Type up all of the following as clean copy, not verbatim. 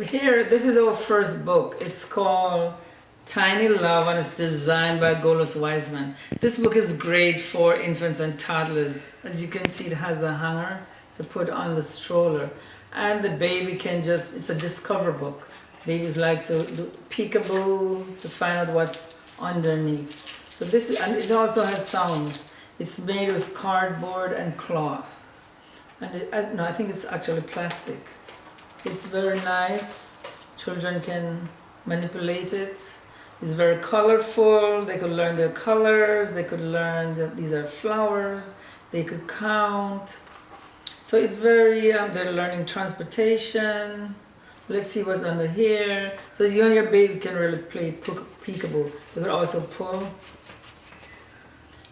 here, this is our first book. It's called Tiny Love and it's designed by Golos Wiseman. This book is great for infants and toddlers. As you can see, it has a hanger to put on the stroller. And the baby can just, it's a discover book. Babies like to do peekaboo to find out what's underneath. So this is, and it also has sounds. It's made with cardboard and cloth. And no, I think it's actually plastic. It's very nice. Children can manipulate it. It's very colorful. They could learn their colors. They could learn that these are flowers. They could count. So it's very, they're learning transportation. Let's see what's under here. So you and your baby can really play peekaboo. You could also pull.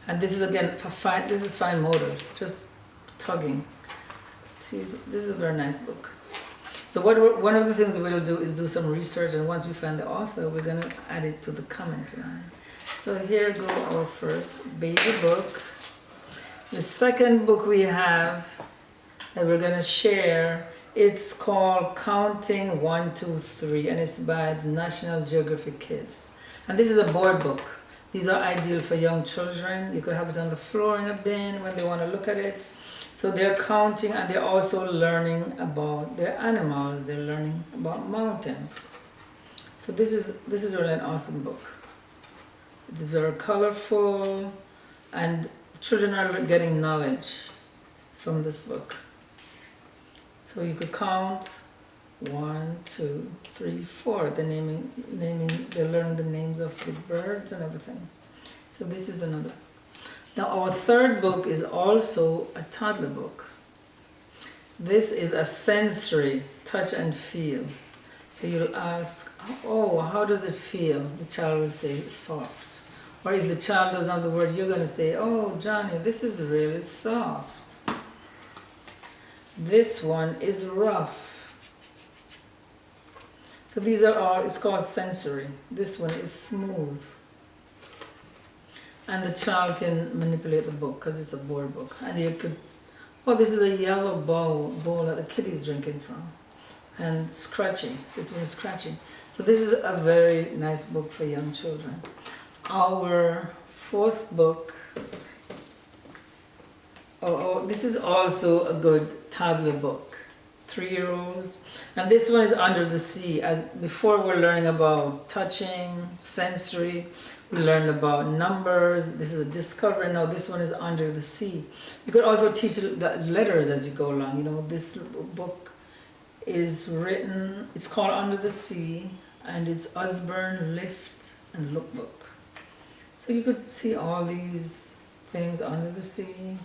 And this is again, for fine, this is fine motor, just tugging. This is a very nice book. So one of the things we'll do is do some research, and once we find the author, we're going to add it to the comment line. So here go our first baby book. The second book we have that we're going to share, it's called Counting 1, 2, 3, and it's by the National Geographic Kids. And this is a board book. These are ideal for young children. You could have it on the floor in a bin when they want to look at it. So they're counting and they're also learning about their animals. They're learning about mountains. So this is really an awesome book. It's very colorful and children are getting knowledge from this book. So you could count 1, 2, 3, 4. They're they're learning the names of the birds and everything. So this is another. Now our third book is also a toddler book. This is a sensory, touch and feel. So you'll ask, oh, how does it feel? The child will say, soft. Or if the child doesn't have the word, you're going to say, oh, Johnny, this is really soft. This one is rough. So these are all, it's called sensory. This one is smooth. And the child can manipulate the book because it's a board book. And you could, oh, this is a yellow bowl that the kid is drinking from. And scratching, this one is scratching. So this is a very nice book for young children. Our fourth book, this is also a good toddler book, 3-year-olds. And this one is Under the Sea. As before we're learning about touching, sensory, we learned about numbers. This is a discovery. Now this one is Under the Sea. You could also teach the letters as you go along. You know, this book is written, it's called Under the Sea, and it's Osborne Lift and Lookbook. So you could see all these things under the sea.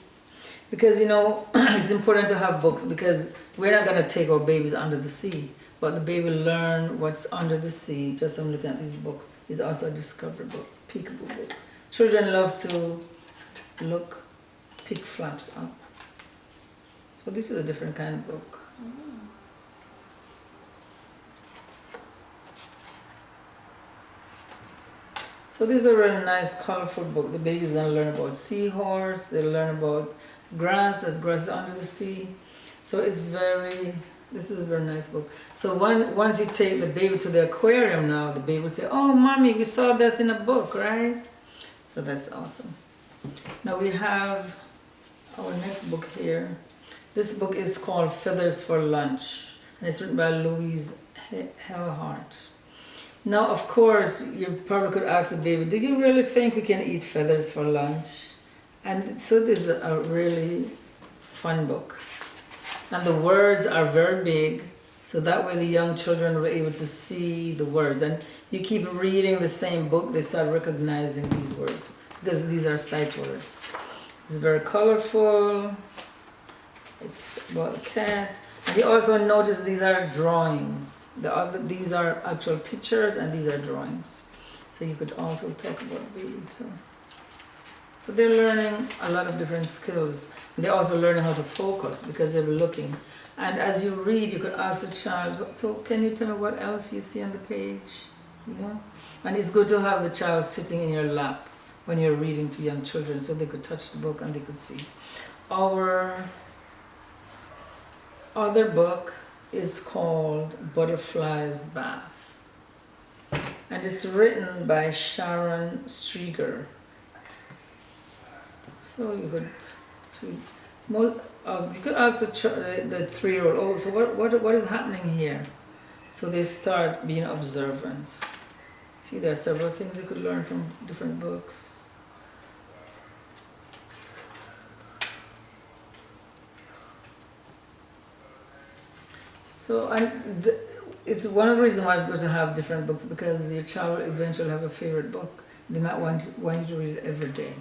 Because, you know, it's important to have books because we're not going to take our babies under the sea. But the baby learn what's under the sea just from looking at these books. It's also a discovery book, Peekaboo book. Children love to look, pick flaps up. So this is a different kind of book. So this is a really nice, colorful book. The baby's going to learn about seahorse. They'll learn about grass, that grass is under the sea. So it's this is a very nice book. So once you take the baby to the aquarium now, the baby will say, oh, mommy, we saw that in a book, right? So that's awesome. Now we have our next book here. This book is called Feathers for Lunch, and it's written by Louise Hellhart. Now, of course, you probably could ask the baby, do you really think we can eat feathers for lunch? And so this is a really fun book. And the words are very big, so that way the young children will be able to see the words. And you keep reading the same book, they start recognizing these words, because these are sight words. It's very colorful. It's about a cat. And you also notice these are drawings. These are actual pictures and these are drawings. So you could also talk about baby. So they're learning a lot of different skills. And they're also learning how to focus because they're looking. And as you read, you could ask the child, so can you tell me what else you see on the page? Yeah. And it's good to have the child sitting in your lap when you're reading to young children so they could touch the book and they could see. Our other book is called Butterfly's Bath, and it's written by Sharon Strieger. So you could see, you could ask the 3-year-old, oh, so what is happening here? So they start being observant. See, there are several things you could learn from different books. So it's one of the reasons why it's good to have different books, because your child will eventually have a favorite book. They might want you to read it every day.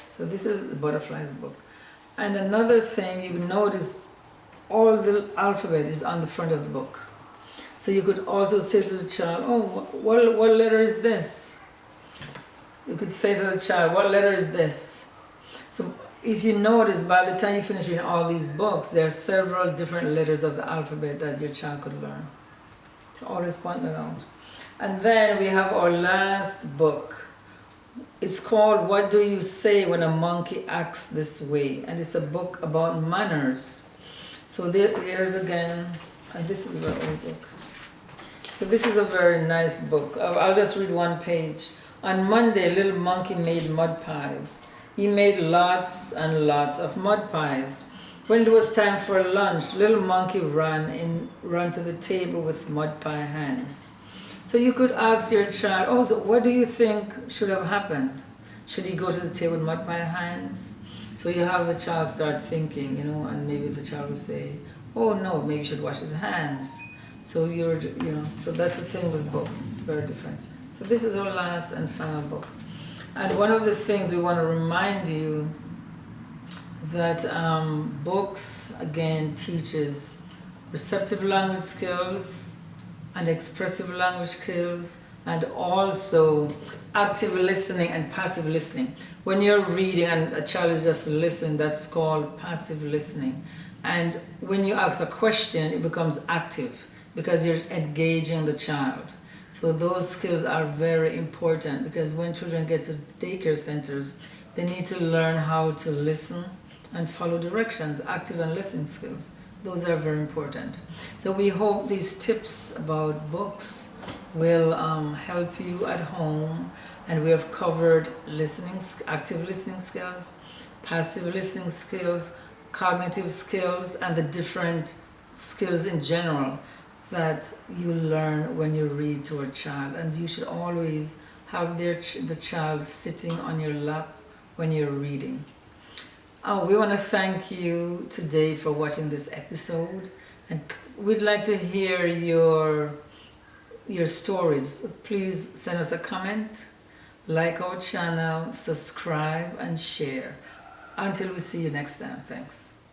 So this is the Butterfly's book. And another thing, you notice all the alphabet is on the front of the book. So you could also say to the child, oh, what letter is this? You could say to the child, what letter is this? So if you notice, by the time you finish reading all these books, there are several different letters of the alphabet that your child could learn. So always point that out. And then we have our last book. It's called What Do You Say When a Monkey Acts This Way? And it's a book about manners. So there's again, and this is a very old book. So this is a very nice book. I'll just read one page. On Monday, little monkey made mud pies. He made lots and lots of mud pies. When it was time for lunch, little monkey ran to the table with mud pie hands. So you could ask your child, oh, so what do you think should have happened? Should he go to the table with mud pie hands? So you have the child start thinking, and maybe the child will say, oh no, maybe he should wash his hands. So so that's the thing with books, very different. So this is our last and final book. And one of the things we want to remind you that books, again, teaches receptive language skills and expressive language skills, and also active listening and passive listening. When you're reading and a child is just listening, that's called passive listening. And when you ask a question, it becomes active because you're engaging the child. So those skills are very important, because when children get to daycare centers, they need to learn how to listen and follow directions, active and listening skills. Those are very important. So we hope these tips about books will help you at home. And we have covered active listening skills, passive listening skills, cognitive skills, and the different skills in general that you learn when you read to a child. And you should always have the child sitting on your lap when you're reading. We want to thank you today for watching this episode, and we'd like to hear your stories. Please send us a comment, like our channel, subscribe, and share. Until we see you next time. Thanks.